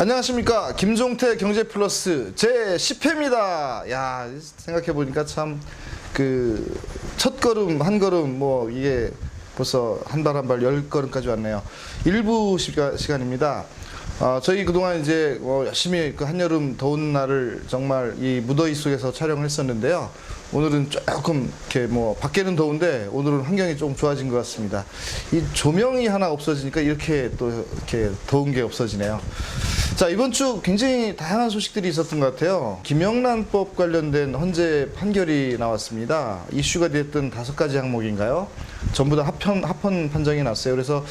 안녕하십니까. 김종태 경제플러스 제 10회입니다. 야, 생각해보니까 참 첫 걸음 한 걸음 이게 벌써 한 발 한 발 10걸음까지 왔네요. 일부 시간입니다. 저희 그동안 이제 열심히 한여름 더운 날을 정말 이 무더위 속에서 촬영을 했었는데요. 오늘은 조금 이렇게 밖에는 더운데 오늘은 환경이 좀 좋아진 것 같습니다. 이 조명이 하나 없어지니까 이렇게 또 이렇게 더운 게 없어지네요. 자, 이번 주 굉장히 다양한 소식들이 있었던 것 같아요. 김영란법 관련된 헌재 판결이 나왔습니다. 이슈가 됐던 5가지 항목인가요? 전부 다 합헌 판정이 났어요. 그래서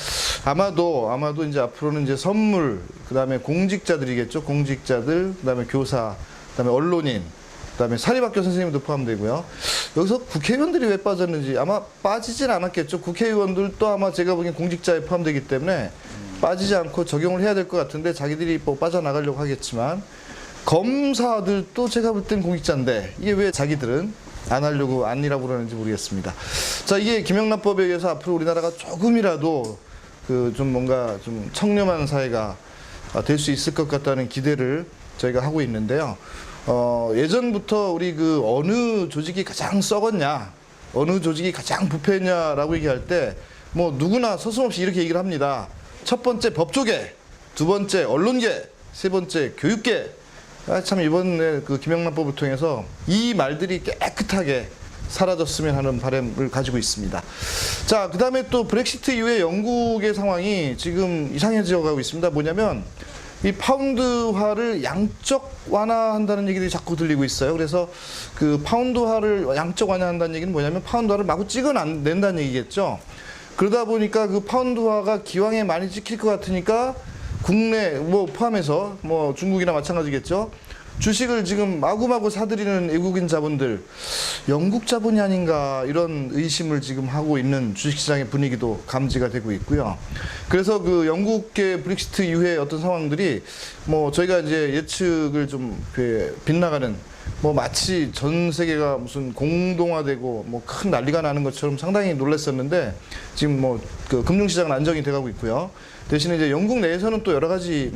아마도 이제 앞으로는 이제 선물, 그다음에 공직자들이겠죠. 공직자들, 그다음에 교사, 그다음에 언론인, 그다음에 사립학교 선생님도 포함되고요. 여기서 국회의원들이 왜 빠졌는지 아마 빠지진 않았겠죠. 국회의원들도 아마 제가 보기엔 공직자에 포함되기 때문에 빠지지 않고 적용을 해야 될 것 같은데 자기들이 빠져나가려고 하겠지만, 검사들도 제가 볼 땐 공직자인데 이게 왜 자기들은 안 하려고 아니라고 그러는지 모르겠습니다. 자, 이게 김영란법에 의해서 앞으로 우리나라가 조금이라도 좀 뭔가 좀 청렴한 사회가 될 수 있을 것 같다는 기대를 저희가 하고 있는데요. 예전부터 우리 어느 조직이 가장 썩었냐, 어느 조직이 가장 부패했냐라고 얘기할 때 누구나 서슴없이 이렇게 얘기를 합니다. 첫 번째 법조계, 두 번째 언론계, 세 번째 교육계. 참 이번에 김영란법을 통해서 이 말들이 깨끗하게 사라졌으면 하는 바람을 가지고 있습니다. 자, 그 다음에 또 브렉시트 이후에 영국의 상황이 지금 이상해져 가고 있습니다. 뭐냐면 이 파운드화를 양적 완화한다는 얘기들이 자꾸 들리고 있어요. 그래서 파운드화를 양적 완화한다는 얘기는 뭐냐면 파운드화를 마구 찍어낸다는 얘기겠죠. 그러다 보니까 파운드화가 기왕에 많이 찍힐 것 같으니까 국내 포함해서 중국이나 마찬가지겠죠. 주식을 지금 마구마구 사들이는 외국인 자본들, 영국 자본이 아닌가 이런 의심을 지금 하고 있는 주식시장의 분위기도 감지가 되고 있고요. 그래서 영국계 브렉시트 이후의 어떤 상황들이 저희가 이제 예측을 좀 빗나가는 마치 전 세계가 무슨 공동화되고 큰 난리가 나는 것처럼 상당히 놀랐었는데 지금 금융시장은 안정이 돼가고 있고요. 대신에 이제 영국 내에서는 또 여러 가지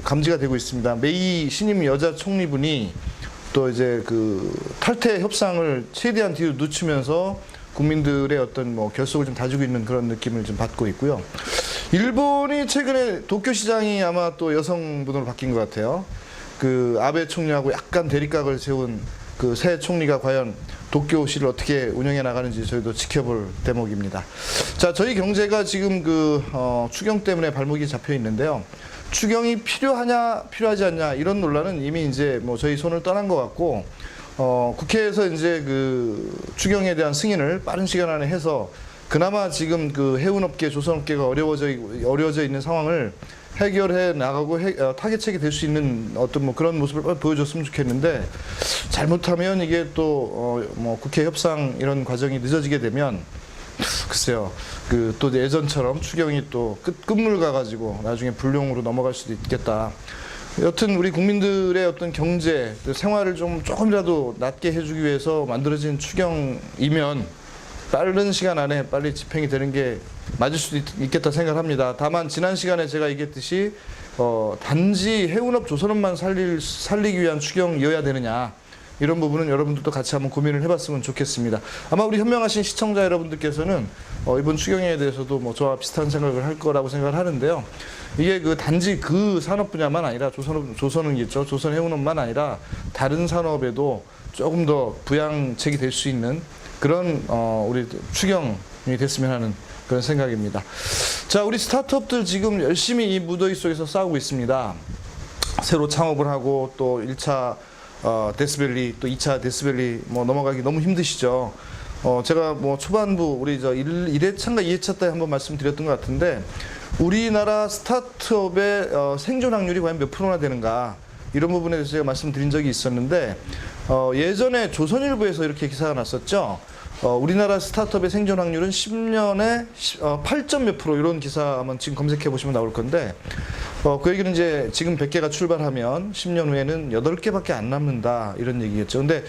감지가 되고 있습니다. 메이 신임 여자 총리분이 또 이제 탈퇴 협상을 최대한 뒤로 늦추면서 국민들의 어떤 결속을 좀 다지고 있는 그런 느낌을 좀 받고 있고요. 일본이 최근에 도쿄 시장이 아마 또 여성분으로 바뀐 것 같아요. 아베 총리하고 약간 대립각을 세운 새 총리가 과연 도쿄시를 어떻게 운영해 나가는지 저희도 지켜볼 대목입니다. 자, 저희 경제가 지금 추경 때문에 발목이 잡혀 있는데요. 추경이 필요하냐, 필요하지 않냐 이런 논란은 이미 이제 저희 손을 떠난 것 같고, 국회에서 이제 추경에 대한 승인을 빠른 시간 안에 해서 그나마 지금 해운업계, 조선업계가 어려워져 있는 상황을 해결해 나가고 타겟책이 될 수 있는 어떤 그런 모습을 보여줬으면 좋겠는데, 잘못하면 이게 또 국회 협상 이런 과정이 늦어지게 되면 글쎄요, 또 예전처럼 추경이 또 끝물 가가지고 나중에 불용으로 넘어갈 수도 있겠다. 여튼 우리 국민들의 어떤 경제, 생활을 조금이라도 낫게 해주기 위해서 만들어진 추경이면 빠른 시간 안에 빨리 집행이 되는 게 맞을 수도 있겠다 생각합니다. 다만 지난 시간에 제가 얘기했듯이 단지 해운업, 조선업만 살리기 위한 추경이어야 되느냐, 이런 부분은 여러분들도 같이 한번 고민을 해봤으면 좋겠습니다. 아마 우리 현명하신 시청자 여러분들께서는 이번 추경에 대해서도 저와 비슷한 생각을 할 거라고 생각을 하는데요. 이게 단지 산업 분야만 아니라 조선은겠죠. 조선 해운업만 아니라 다른 산업에도 조금 더 부양책이 될 수 있는 그런 우리 추경이 됐으면 하는 그런 생각입니다. 자, 우리 스타트업들 지금 열심히 이 무더위 속에서 싸우고 있습니다. 새로 창업을 하고 또 1차 데스밸리, 또 2차 데스밸리 넘어가기 너무 힘드시죠. 제가 초반부 우리 1회차인가 2회차 때 한번 말씀드렸던 것 같은데, 우리나라 스타트업의 생존 확률이 과연 몇 프로나 되는가, 이런 부분에 대해서 제가 말씀드린 적이 있었는데, 예전에 조선일보에서 이렇게 기사가 났었죠. 우리나라 스타트업의 생존 확률은 10년에 8점 몇 프로, 이런 기사 한번 지금 검색해 보시면 나올 건데, 그 얘기는 이제 지금 100개가 출발하면 10년 후에는 8개밖에 안 남는다, 이런 얘기겠죠. 근데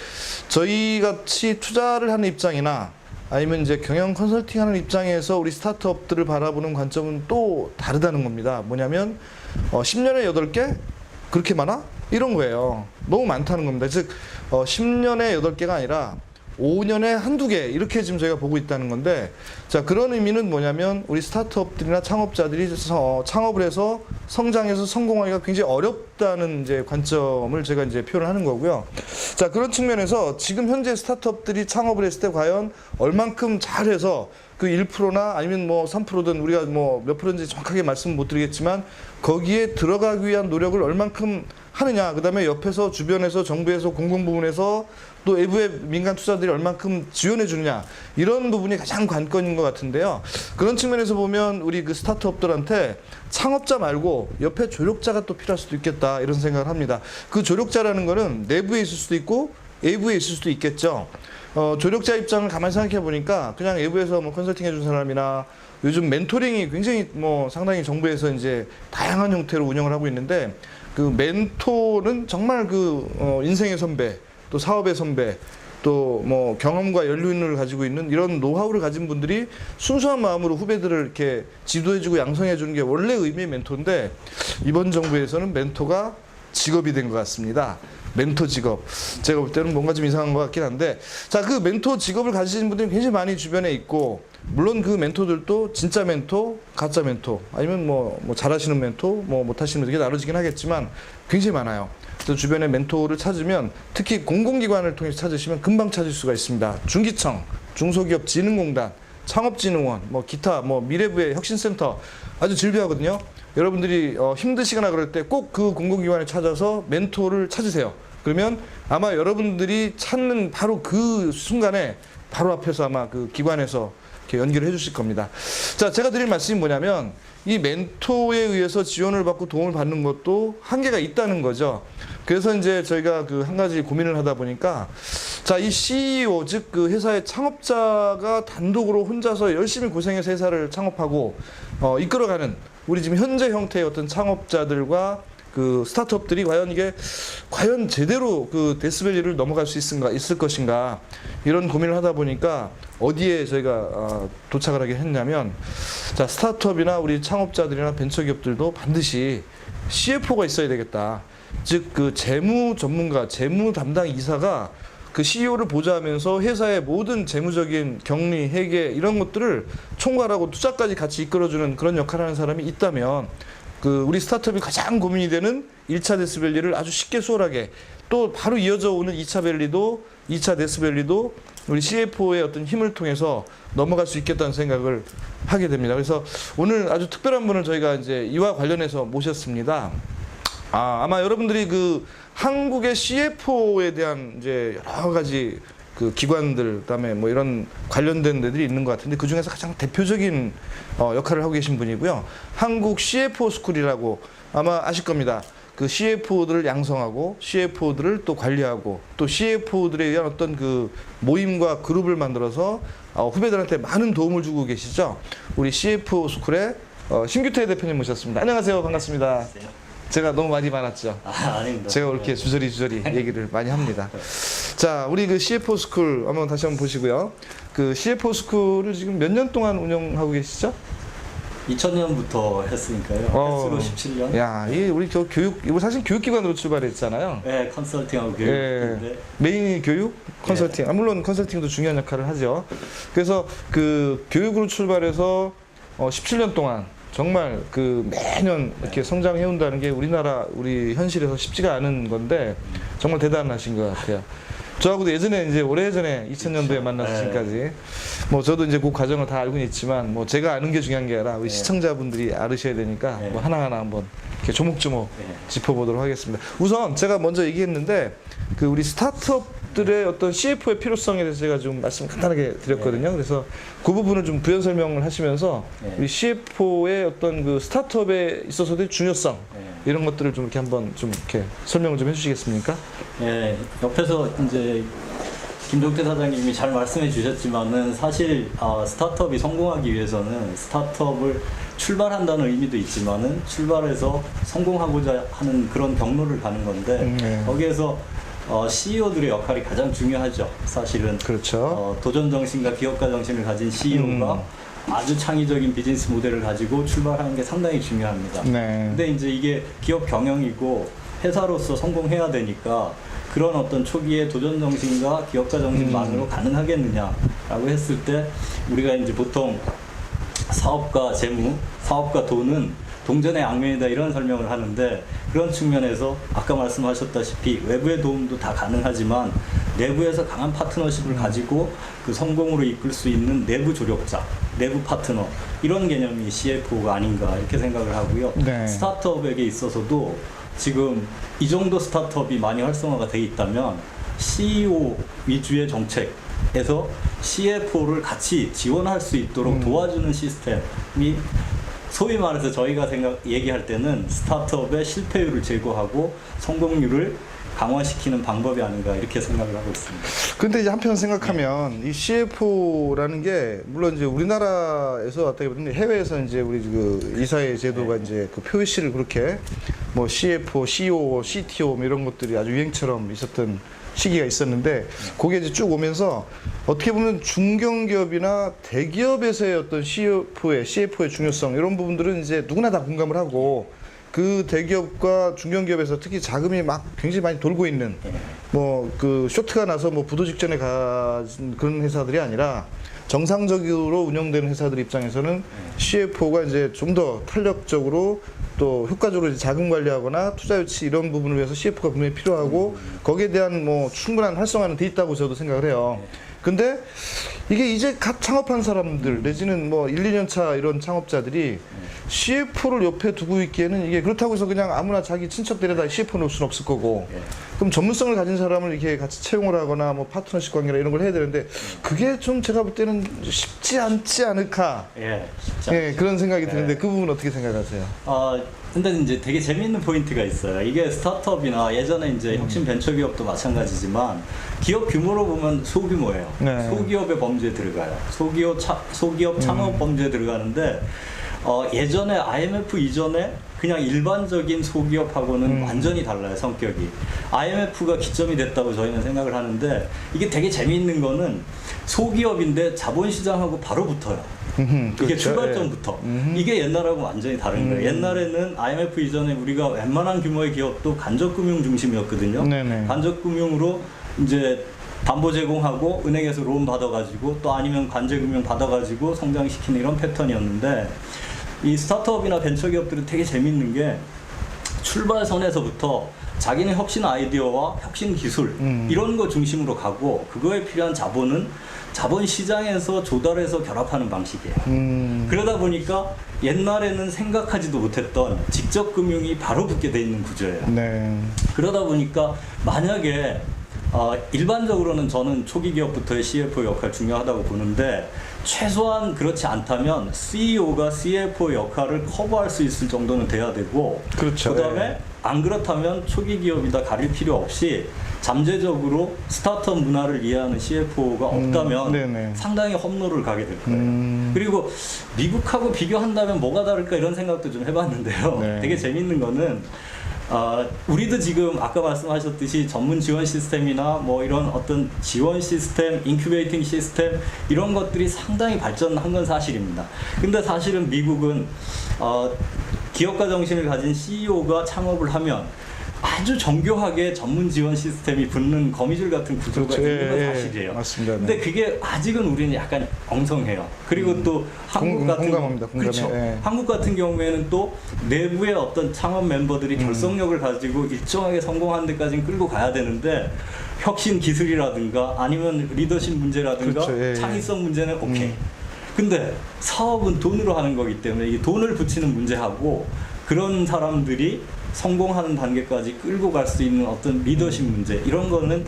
저희 같이 투자를 하는 입장이나 아니면 이제 경영 컨설팅 하는 입장에서 우리 스타트업들을 바라보는 관점은 또 다르다는 겁니다. 뭐냐면 10년에 8개? 그렇게 많아? 이런 거예요. 너무 많다는 겁니다. 즉 10년에 8개가 아니라 5년에 한두 개 이렇게 지금 저희가 보고 있다는 건데, 자, 그런 의미는 뭐냐면 우리 스타트업들이나 창업자들이 창업을 해서 성장해서 성공하기가 굉장히 어렵다는 이제 관점을 제가 이제 표현을 하는 거고요. 자, 그런 측면에서 지금 현재 스타트업들이 창업을 했을 때 과연 얼만큼 잘해서 그 1%나 아니면 뭐 3%든 우리가 뭐 몇 프로인지 정확하게 말씀 못 드리겠지만 거기에 들어가기 위한 노력을 얼만큼 하느냐, 그 다음에 옆에서 주변에서 정부에서 공공부문에서 또 외부의 민간 투자들이 얼만큼 지원해 주느냐, 이런 부분이 가장 관건인 것 같은데요. 그런 측면에서 보면 우리 그 스타트업들한테 창업자 말고 옆에 조력자가 또 필요할 수도 있겠다, 이런 생각을 합니다. 그 조력자라는 거는 내부에 있을 수도 있고 외부에 있을 수도 있겠죠. 조력자 입장을 가만히 생각해 보니까 그냥 외부에서 뭐 컨설팅 해준 사람이나 요즘 멘토링이 굉장히 뭐 상당히 정부에서 이제 다양한 형태로 운영을 하고 있는데, 그 멘토는 정말 그 인생의 선배, 또 사업의 선배, 또 뭐 경험과 연륜을 가지고 있는 이런 노하우를 가진 분들이 순수한 마음으로 후배들을 이렇게 지도해주고 양성해주는 게 원래 의미의 멘토인데, 이번 정부에서는 멘토가 직업이 된 것 같습니다. 멘토 직업. 제가 볼 때는 뭔가 좀 이상한 것 같긴 한데, 자, 그 멘토 직업을 가지신 분들이 굉장히 많이 주변에 있고, 물론 그 멘토들도 진짜 멘토, 가짜 멘토, 아니면 뭐 잘하시는 멘토, 뭐 못하시는 멘토, 이게 나눠지긴 하겠지만 굉장히 많아요. 그래서 주변에 멘토를 찾으면, 특히 공공기관을 통해서 찾으시면 금방 찾을 수가 있습니다. 중기청, 중소기업진흥공단, 창업진흥원, 뭐 기타, 뭐 미래부의 혁신센터, 아주 즐비하거든요. 여러분들이 힘드시거나 그럴 때 꼭 그 공공기관에 찾아서 멘토를 찾으세요. 그러면 아마 여러분들이 찾는 바로 그 순간에 바로 앞에서 아마 그 기관에서 이렇게 연결을 해주실 겁니다. 자, 제가 드릴 말씀이 뭐냐면, 이 멘토에 의해서 지원을 받고 도움을 받는 것도 한계가 있다는 거죠. 그래서 이제 저희가 그 한 가지 고민을 하다 보니까, 자, 이 CEO, 즉 그 회사의 창업자가 단독으로 혼자서 열심히 고생해서 회사를 창업하고 이끌어가는 우리 지금 현재 형태의 어떤 창업자들과 그 스타트업들이 과연 제대로 그 데스밸리를 넘어갈 수 있을 것인가, 이런 고민을 하다 보니까 어디에 저희가 도착을 하게 했냐면, 자, 스타트업이나 우리 창업자들이나 벤처기업들도 반드시 CFO가 있어야 되겠다. 즉 그 재무 전문가, 재무 담당 이사가 그 CEO를 보좌하면서 회사의 모든 재무적인 격리, 회계 이런 것들을 총괄하고 투자까지 같이 이끌어주는 그런 역할을 하는 사람이 있다면, 그 우리 스타트업이 가장 고민이 되는 1차 데스밸리를 아주 쉽게 수월하게, 또 바로 이어져 오는 2차 데스밸리도 우리 CFO의 어떤 힘을 통해서 넘어갈 수 있겠다는 생각을 하게 됩니다. 그래서 오늘 아주 특별한 분을 저희가 이제 이와 관련해서 모셨습니다. 아마 여러분들이 그 한국의 CFO에 대한 이제 여러 가지 그 기관들, 그다음에 뭐 이런 관련된 데들이 있는 것 같은데, 그 중에서 가장 대표적인 역할을 하고 계신 분이고요. 한국 CFO 스쿨이라고 아마 아실 겁니다. 그 CFO들을 양성하고 CFO들을 또 관리하고 또 CFO들에 의한 어떤 그 모임과 그룹을 만들어서 후배들한테 많은 도움을 주고 계시죠. 우리 CFO 스쿨의 신규태 대표님 모셨습니다. 안녕하세요. 반갑습니다. 안녕하세요. 제가 너무 말이 많았죠. 아닙니다. 제가 이렇게 주저리 얘기를 많이 합니다. 자, 우리 그 CFO 스쿨 한번 다시 한번 보시고요. 그 CFO 스쿨을 지금 몇 년 동안 운영하고 계시죠? 2000년부터 했으니까요. 횟수로 17년. 야, 이 우리 이거 사실 교육기관으로 출발했잖아요. 네, 컨설팅하고 교육인데. 예, 메인이 교육, 컨설팅. 네. 물론 컨설팅도 중요한 역할을 하죠. 그래서 그 교육으로 출발해서 17년 동안 정말 그 매년 이렇게 성장해 온다는 게 우리 현실에서 쉽지가 않은 건데 정말 대단하신 것 같아요. 저하고도 예전에 이제 오래전에 2000년도에 만나서 지금까지 뭐 저도 이제 그 과정을 다 알고는 있지만 뭐 제가 아는 게 중요한 게 아니라 우리 시청자분들이 알으셔야 되니까 뭐 하나하나 한번 이렇게 조목조목 짚어보도록 하겠습니다. 우선 제가 먼저 얘기했는데 그 우리 스타트업들의 어떤 CFO의 필요성에 대해서 제가 좀 말씀 간단하게 드렸거든요. 그래서 그 부분을 좀 부연 설명을 하시면서 우리 CFO의 어떤 그 스타트업에 있어서의 중요성 이런 것들을 좀 이렇게 한번 좀 이렇게 설명을 좀 해주시겠습니까? 네, 옆에서 이제 김종태 사장님이 잘 말씀해 주셨지만은 사실 스타트업이 성공하기 위해서는 스타트업을 출발한다는 의미도 있지만은 출발해서 성공하고자 하는 그런 경로를 가는 건데 거기에서 CEO들의 역할이 가장 중요하죠. 사실은 그렇죠. 도전 정신과 기업가 정신을 가진 CEO가 아주 창의적인 비즈니스 모델을 가지고 출발하는 게 상당히 중요합니다. 네. 근데 이제 이게 기업 경영이고 회사로서 성공해야 되니까 그런 어떤 초기의 도전 정신과 기업가 정신만으로 가능하겠느냐라고 했을 때 우리가 이제 보통 사업과 재무, 사업과 돈은 동전의 양면이다 이런 설명을 하는데 그런 측면에서 아까 말씀하셨다시피 외부의 도움도 다 가능하지만 내부에서 강한 파트너십을 가지고 그 성공으로 이끌 수 있는 내부 조력자, 내부 파트너 이런 개념이 CFO가 아닌가 이렇게 생각을 하고요. 네. 스타트업에게 있어서도 지금 이 정도 스타트업이 많이 활성화가 돼 있다면 CEO 위주의 정책에서 CFO를 같이 지원할 수 있도록 도와주는 시스템이 소위 말해서 저희가 얘기할 때는 스타트업의 실패율을 제거하고 성공률을 강화시키는 방법이 아닌가 이렇게 생각을 하고 있습니다. 근데 이제 한편 생각하면 이 CFO라는 게 물론 이제 우리나라에서 어떻게 보면 해외에서 이제 우리 그 이사회 제도가 이제 그 표시를 그렇게 뭐 CFO, CEO, CTO 뭐 이런 것들이 아주 유행처럼 있었던 시기가 있었는데 그게 이제 쭉 오면서 어떻게 보면 중견기업이나 대기업에서의 어떤 CFO의 중요성 이런 부분들은 이제 누구나 다 공감을 하고 그 대기업과 중견기업에서 특히 자금이 막 굉장히 많이 돌고 있는 뭐 그 쇼트가 나서 뭐 부도 직전에 가진 그런 회사들이 아니라 정상적으로 운영되는 회사들 입장에서는 CFO가 이제 좀 더 탄력적으로 또 효과적으로 이제 자금 관리하거나 투자 유치 이런 부분을 위해서 CFO가 분명히 필요하고 거기에 대한 뭐 충분한 활성화는 돼 있다고 저도 생각을 해요. 근데 이게 이제 갓 창업한 사람들 내지는 뭐 1, 2년 차 이런 창업자들이 CFO를 옆에 두고 있기에는 이게 그렇다고 해서 그냥 아무나 자기 친척들에다 CFO 놓을 수는 없을 거고 그럼 전문성을 가진 사람을 이렇게 같이 채용을 하거나 뭐 파트너십 관계나 이런 걸 해야 되는데 그게 좀 제가 볼 때는 쉽지 않지 않을까 쉽지 그런 생각이 드는데 그 부분 어떻게 생각하세요? 근데 이제 되게 재미있는 포인트가 있어요. 이게 스타트업이나 예전에 이제 혁신 벤처기업도 마찬가지지만 기업 규모로 보면 소규모예요. 네. 소기업의 범주에 들어가요. 소기업 창업 범주에 들어가는데 예전에 IMF 이전에 그냥 일반적인 소기업하고는 완전히 달라요, 성격이. IMF가 기점이 됐다고 저희는 생각을 하는데 이게 되게 재미있는 거는 소기업인데 자본시장하고 바로 붙어요. 이게 그렇죠. 출발점부터. 이게 옛날하고 완전히 다른 거예요. 옛날에는 IMF 이전에 우리가 웬만한 규모의 기업도 간접금융 중심이었거든요. 네네. 간접금융으로 이제 담보 제공하고 은행에서 론 받아가지고 또 아니면 관제금융 받아가지고 성장시키는 이런 패턴이었는데 이 스타트업이나 벤처기업들은 되게 재밌는 게 출발선에서부터 자기는 혁신 아이디어와 혁신 기술 이런 거 중심으로 가고 그거에 필요한 자본은 자본 시장에서 조달해서 결합하는 방식이에요. 그러다 보니까 옛날에는 생각하지도 못했던 직접 금융이 바로 붙게 돼 있는 구조예요. 네. 그러다 보니까 만약에 일반적으로는 저는 초기 기업부터의 CFO 역할 중요하다고 보는데 최소한 그렇지 않다면 CEO가 CFO 역할을 커버할 수 있을 정도는 돼야 되고 그렇죠. 그다음에 안 그렇다면 초기 기업이다 가릴 필요 없이 잠재적으로 스타트업 문화를 이해하는 CFO가 없다면 네네. 상당히 험로를 가게 될 거예요. 그리고 미국하고 비교한다면 뭐가 다를까 이런 생각도 좀 해봤는데요. 네. 되게 재밌는 거는 우리도 지금 아까 말씀하셨듯이 전문 지원 시스템이나 뭐 이런 어떤 지원 시스템, 인큐베이팅 시스템 이런 것들이 상당히 발전한 건 사실입니다. 근데 사실은 미국은 기업가 정신을 가진 CEO가 창업을 하면 아주 정교하게 전문 지원 시스템이 붙는 거미줄 같은 구조가 그렇죠. 있는 건 사실이에요. 맞습니다. 근데 그게 아직은 우리는 약간 엉성해요. 그리고 또 한국 같은 공감합니다. 공감해. 그렇죠. 예. 한국 같은 경우에는 또 내부의 어떤 창업 멤버들이 결속력을 가지고 일정하게 성공하는 데까지는 끌고 가야 되는데 혁신 기술이라든가 아니면 리더십 문제라든가 그렇죠. 예. 창의성 문제는 오케이. 근데 사업은 돈으로 하는 거기 때문에 이 돈을 붙이는 문제하고 그런 사람들이 성공하는 단계까지 끌고 갈 수 있는 어떤 리더십 문제 이런 거는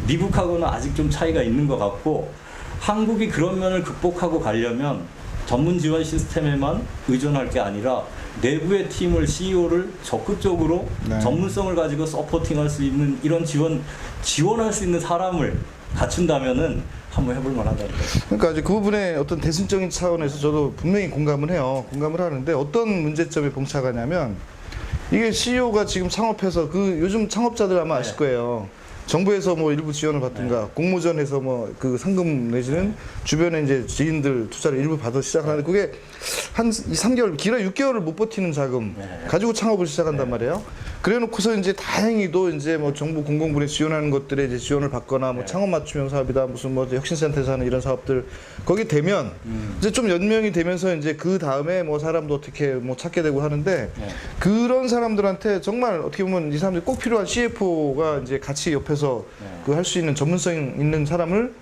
미국하고는 아직 좀 차이가 있는 것 같고 한국이 그런 면을 극복하고 가려면 전문 지원 시스템에만 의존할 게 아니라 내부의 팀을 CEO를 적극적으로 네. 전문성을 가지고 서포팅할 수 있는 이런 지원할 수 있는 사람을 갖춘다면은 한번 해볼 만하다. 그러니까 이제 그 부분에 어떤 대승적인 차원에서 저도 분명히 공감을 해요. 공감을 하는데 어떤 문제점에 봉착하냐면 이게 CEO가 지금 창업해서 그 요즘 창업자들 아마 아실 거예요. 정부에서 뭐 일부 지원을 받든가 공모전에서 뭐 그 상금 내지는 주변에 이제 지인들 투자를 일부 받아 시작하는데 그게 한 2, 3개월, 길어 6개월을 못 버티는 자금 가지고 창업을 시작한단 말이에요. 그래 놓고서 이제 다행히도 이제 뭐 정부 공공분에 지원하는 것들에 이제 지원을 받거나 뭐 창업 맞춤형 사업이다 무슨 뭐 혁신센터에서 하는 이런 사업들 거기 되면 이제 좀 연명이 되면서 이제 그 다음에 뭐 사람도 어떻게 뭐 찾게 되고 하는데 그런 사람들한테 정말 어떻게 보면 이 사람들이 꼭 필요한 CFO가 이제 같이 옆에서 그 할 수 있는 전문성 있는 사람을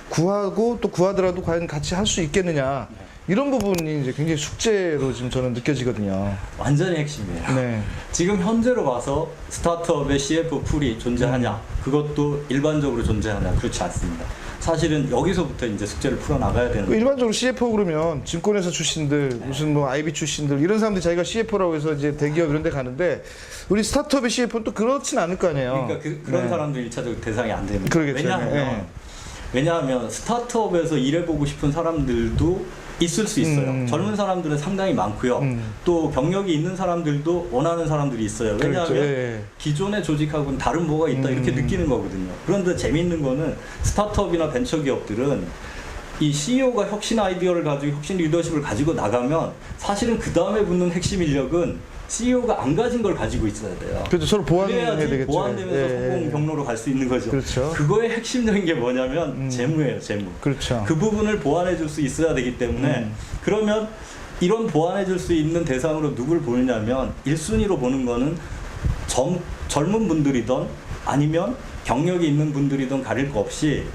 구하고 또 구하더라도 과연 같이 할 수 있겠느냐 이런 부분이 이제 굉장히 숙제로 지금 저는 느껴지거든요. 완전히 핵심이에요. 네. 지금 현재로 봐서 스타트업의 CF 풀이 존재하냐? 그것도 일반적으로 존재하냐? 그렇지 않습니다. 사실은 여기서부터 이제 숙제를 풀어나가야 되는 거예요. 일반적으로 CFO 그러면 증권회사 출신들, 무슨 뭐 IB 출신들 이런 사람들이 자기가 CFO라고 해서 이제 대기업 이런 데 가는데 우리 스타트업의 CFO는 또 그렇진 않을 거 아니에요. 그러니까 그런 사람들 1차적으로 대상이 안 됩니다. 그러겠죠. 왜냐하면 스타트업에서 일해보고 싶은 사람들도 있을 수 있어요. 젊은 사람들은 상당히 많고요. 또 경력이 있는 사람들도 원하는 사람들이 있어요. 왜냐하면 그렇죠. 기존의 조직하고는 다른 뭐가 있다 이렇게 느끼는 거거든요. 그런데 재미있는 거는 스타트업이나 벤처기업들은 이 CEO가 혁신 아이디어를 가지고 혁신 리더십을 가지고 나가면 사실은 그 다음에 붙는 핵심 인력은 CEO가 안 가진 걸 가지고 있어야 돼요. 그렇죠. 서로 보완해야 그래야지 되겠죠. 보완되면서 성공 경로로 갈 수 있는 거죠. 그렇죠. 그거의 핵심적인 게 뭐냐면 재무예요, 재무. 그렇죠. 그 부분을 보완해 줄 수 있어야 되기 때문에 그러면 이런 보완해 줄 수 있는 대상으로 누굴 보느냐면 1순위로 보는 거는 젊은 분들이든 아니면 경력이 있는 분들이든 가릴 거 없이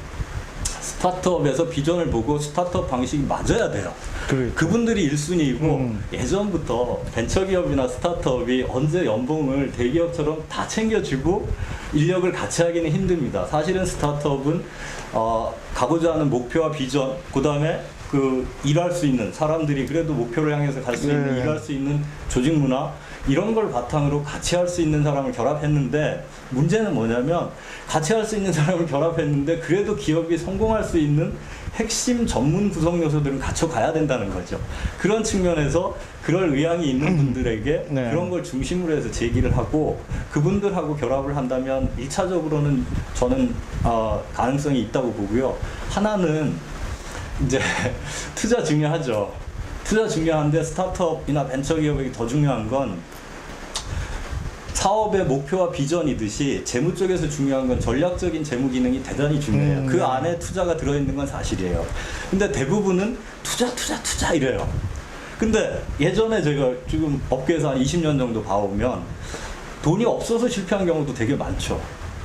스타트업에서 비전을 보고 스타트업 방식이 맞아야 돼요. 그렇죠. 그분들이 1순위이고 예전부터 벤처기업이나 스타트업이 언제 연봉을 대기업처럼 다 챙겨주고 인력을 같이 하기는 힘듭니다. 사실은 스타트업은 가고자 하는 목표와 비전, 그 다음에 그 일할 수 있는 사람들이 그래도 목표를 향해서 갈 수 있는 일할 수 있는 조직 문화 이런 걸 바탕으로 같이 할 수 있는 사람을 결합했는데 문제는 뭐냐면 같이 할 수 있는 사람을 결합했는데 그래도 기업이 성공할 수 있는 핵심 전문 구성 요소들은 갖춰가야 된다는 거죠. 그런 측면에서 그럴 의향이 있는 분들에게 그런 걸 중심으로 해서 제기를 하고 그분들하고 결합을 한다면 1차적으로는 저는 가능성이 있다고 보고요. 하나는 이제 투자 중요하죠. 투자 중요한데 스타트업이나 벤처기업에게 더 중요한 건 사업의 목표와 비전이듯이 재무 쪽에서 중요한 건 전략적인 재무 기능이 대단히 중요해요. 그 안에 투자가 들어있는 건 사실이에요. 근데 대부분은 투자 이래요. 근데 예전에 제가 지금 업계에서 한 20년 정도 봐오면 돈이 없어서 실패한 경우도 되게 많죠.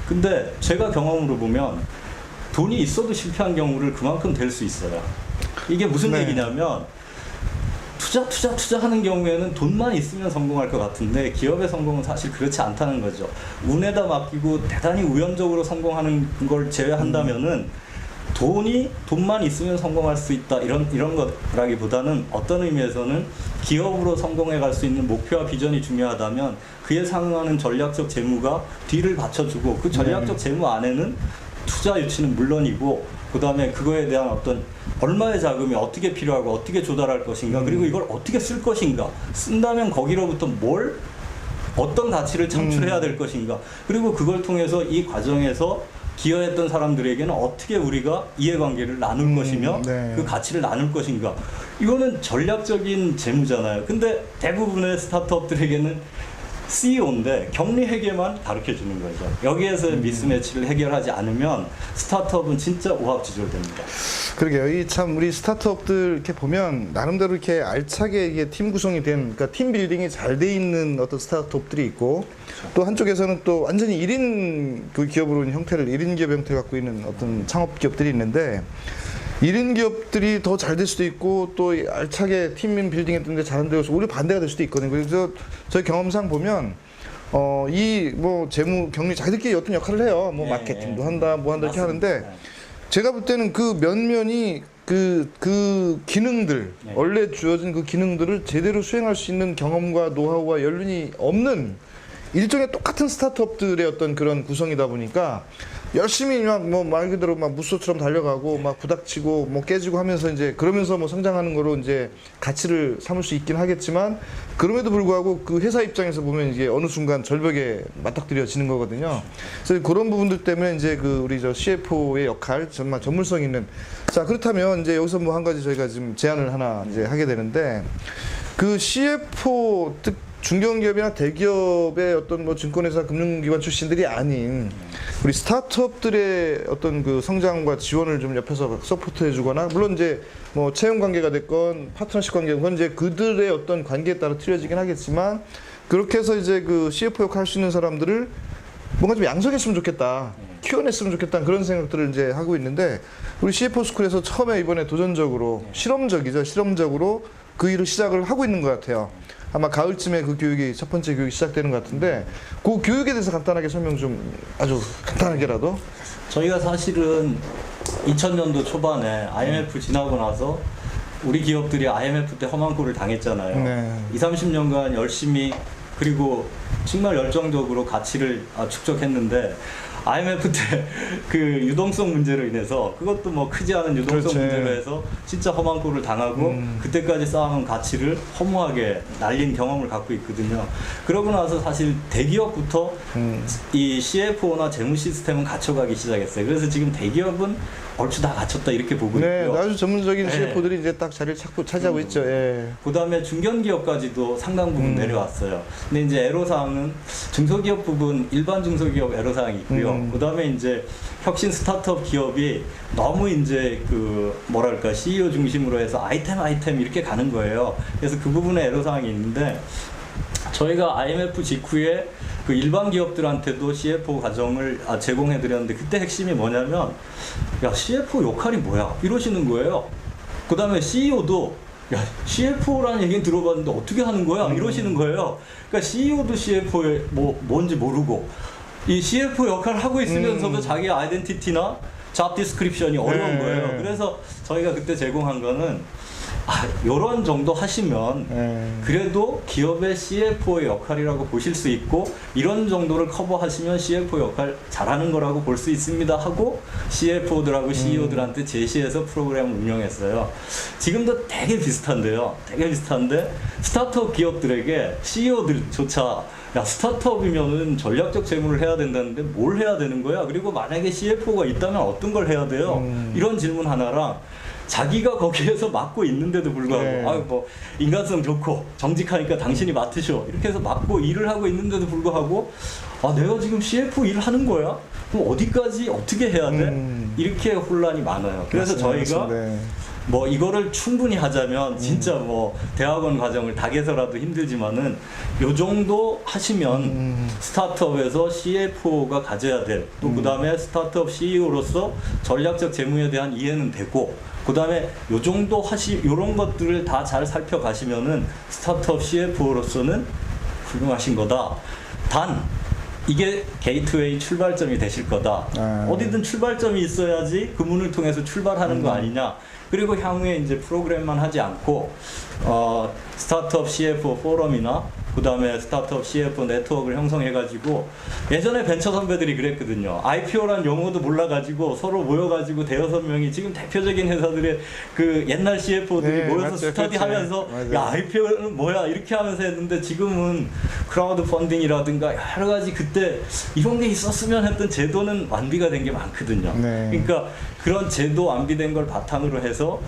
근데 제가 경험으로 보면 돈이 있어도 실패한 경우를 그만큼 될 수 있어요. 이게 무슨 얘기냐면 투자하는 경우에는 돈만 있으면 성공할 것 같은데 기업의 성공은 사실 그렇지 않다는 거죠. 운에다 맡기고 대단히 우연적으로 성공하는 걸 제외한다면은 돈만 있으면 성공할 수 있다 이런 거라기보다는 어떤 의미에서는 기업으로 성공해 갈 수 있는 목표와 비전이 중요하다면 그에 상응하는 전략적 재무가 뒤를 받쳐주고 그 전략적 재무 안에는 투자 유치는 물론이고 그 다음에 그거에 대한 어떤 얼마의 자금이 어떻게 필요하고 어떻게 조달할 것인가 그리고 이걸 어떻게 쓸 것인가 쓴다면 거기로부터 어떤 가치를 창출해야 될 것인가 그리고 그걸 통해서 이 과정에서 기여했던 사람들에게는 어떻게 우리가 이해관계를 나눌 것이며 그 가치를 나눌 것인가 이거는 전략적인 재무잖아요. 근데 대부분의 스타트업들에게는 CEO인데 격리 회계만 가르쳐 주는 거죠. 여기에서 미스매치를 해결하지 않으면 스타트업은 진짜 오합지졸됩니다. 그러게요. 이 참 우리 스타트업들 이렇게 보면 나름대로 이렇게 알차게 이게 팀 구성이 된, 그러니까 팀 빌딩이 잘 돼 있는 어떤 스타트업들이 있고, 또 한쪽에서는 또 완전히 1인 그 기업으로 형태를 1인 기업 형태를 갖고 있는 어떤 창업 기업들이 있는데. 1인 기업들이 더 잘 될 수도 있고 또 알차게 팀 빌딩 했는데 잘한 데서 오히려 반대가 될 수도 있거든요. 그래서 저희 경험상 보면 이 뭐 재무 격리 자기들끼리 어떤 역할을 해요. 뭐 마케팅도 한다 뭐 한다 이렇게 하는데 제가 볼 때는 그 면면이 그 기능들 원래 주어진 그 기능들을 제대로 수행할 수 있는 경험과 노하우와 연륜이 없는 일종의 똑같은 스타트업들의 어떤 그런 구성이다 보니까 열심히 막 뭐 말 그대로 막 무소처럼 달려가고 막 부닥치고 뭐 깨지고 하면서 이제 그러면서 뭐 성장하는 거로 이제 가치를 삼을 수 있긴 하겠지만 그럼에도 불구하고 그 회사 입장에서 보면 이게 어느 순간 절벽에 맞닥뜨려지는 거거든요. 그래서 그런 부분들 때문에 이제 그 우리 저 CFO의 역할 정말 전문성 있는 자 그렇다면 이제 여기서 뭐 한 가지 저희가 지금 제안을 하나 이제 하게 되는데 그 CFO 즉 중견기업이나 대기업의 어떤 뭐 증권회사 금융기관 출신들이 아닌 우리 스타트업들의 어떤 그 성장과 지원을 좀 옆에서 서포트해 주거나 물론 이제 뭐 채용 관계가 됐건 파트너십 관계가 됐건 이제 그들의 어떤 관계에 따라 틀려지긴 하겠지만 그렇게 해서 이제 그 CFO 역할 할 수 있는 사람들을 뭔가 좀 양성했으면 좋겠다. 키워냈으면 좋겠다는 그런 생각들을 이제 하고 있는데 우리 CFO 스쿨에서 처음에 이번에 도전적으로 실험적으로 그 일을 시작을 하고 있는 것 같아요. 아마 가을쯤에 그 교육이 첫 번째 교육이 시작되는 것 같은데 그 교육에 대해서 간단하게 설명 좀 아주 간단하게라도 저희가 사실은 2000년도 초반에 IMF 지나고 나서 우리 기업들이 IMF 때 험한 꼴을 당했잖아요. 네. 20, 30년간 열심히 그리고 정말 열정적으로 가치를 축적했는데 IMF 때 그 유동성 문제로 인해서 그것도 뭐 크지 않은 유동성 그렇지. 문제로 해서 진짜 험한 꼴을 당하고 그때까지 쌓아놓은 가치를 허무하게 날린 경험을 갖고 있거든요. 그러고 나서 사실 대기업부터 이 CFO나 재무 시스템은 갖춰가기 시작했어요. 그래서 지금 대기업은 얼추 다 갖췄다 이렇게 보고 네, 있고요. 아주 전문적인 네. CFO들이 이제 딱 자리를 차지하고 있죠. 예. 그다음에 중견기업까지도 상당 부분 내려왔어요. 근데 이제 애로사항은 중소기업 부분 일반 중소기업 애로사항이 있고요. 그다음에 이제 혁신 스타트업 기업이 너무 이제 그 뭐랄까 CEO 중심으로 해서 아이템 이렇게 가는 거예요. 그래서 그 부분에 애로사항이 있는데 저희가 IMF 직후에 그 일반 기업들한테도 CFO 과정을 제공해 드렸는데 그때 핵심이 뭐냐면 야 CFO 역할이 뭐야 이러시는 거예요. 그 다음에 CEO도 야 CFO라는 얘기는 들어봤는데 어떻게 하는 거야 이러시는 거예요. 그러니까 CEO도 CFO의 뭔지 모르고 이 CFO 역할을 하고 있으면서도 자기 아이덴티티나 잡 디스크립션이 어려운 거예요. 그래서 저희가 그때 제공한 거는 요런 정도 하시면 그래도 기업의 CFO의 역할이라고 보실 수 있고 이런 정도를 커버하시면 CFO 역할 잘하는 거라고 볼 수 있습니다 하고 CFO들하고 CEO들한테 제시해서 프로그램을 운영했어요. 지금도 되게 비슷한데요. 되게 비슷한데 스타트업 기업들에게 CEO들조차 야 스타트업이면은 전략적 재무를 해야 된다는데 뭘 해야 되는 거야? 그리고 만약에 CFO가 있다면 어떤 걸 해야 돼요? 이런 질문 하나랑 자기가 거기에서 맡고 있는데도 불구하고 네. 뭐 인간성 좋고 정직하니까 당신이 맡으셔 이렇게 해서 맡고 일을 하고 있는데도 불구하고 내가 지금 CFO 일을 하는 거야? 그럼 어디까지 어떻게 해야 돼? 이렇게 혼란이 많아요. 그래서 저희가 뭐 이거를 충분히 하자면 진짜 뭐 대학원 과정을 닭에서라도 힘들지만은 요 정도 하시면 스타트업에서 CFO가 가져야 될 또 그다음에 스타트업 CEO로서 전략적 재무에 대한 이해는 되고 그다음에 요 정도 요런 것들을 다 잘 살펴가시면은 스타트업 CFO로서는 훌륭하신 거다. 단 이게 게이트웨이 출발점이 되실 거다. 어디든 출발점이 있어야지 그 문을 통해서 출발하는 거 아니냐. 그리고 향후에 이제 프로그램만 하지 않고 스타트업 CFO 포럼이나 그 다음에 스타트업 CFO 네트워크를 형성해가지고 예전에 벤처 선배들이 그랬거든요. IPO란 용어도 몰라가지고 서로 모여가지고 대여섯 명이 지금 대표적인 회사들의 그 옛날 CFO들이 모여서 맞죠, 스터디하면서 그렇죠. 야 IPO는 뭐야 이렇게 하면서 했는데 지금은 크라우드 펀딩이라든가 여러 가지 그때 이런 게 있었으면 했던 제도는 완비가 된 게 많거든요. 그러니까 그런 제도 완비된 걸 바탕으로 해서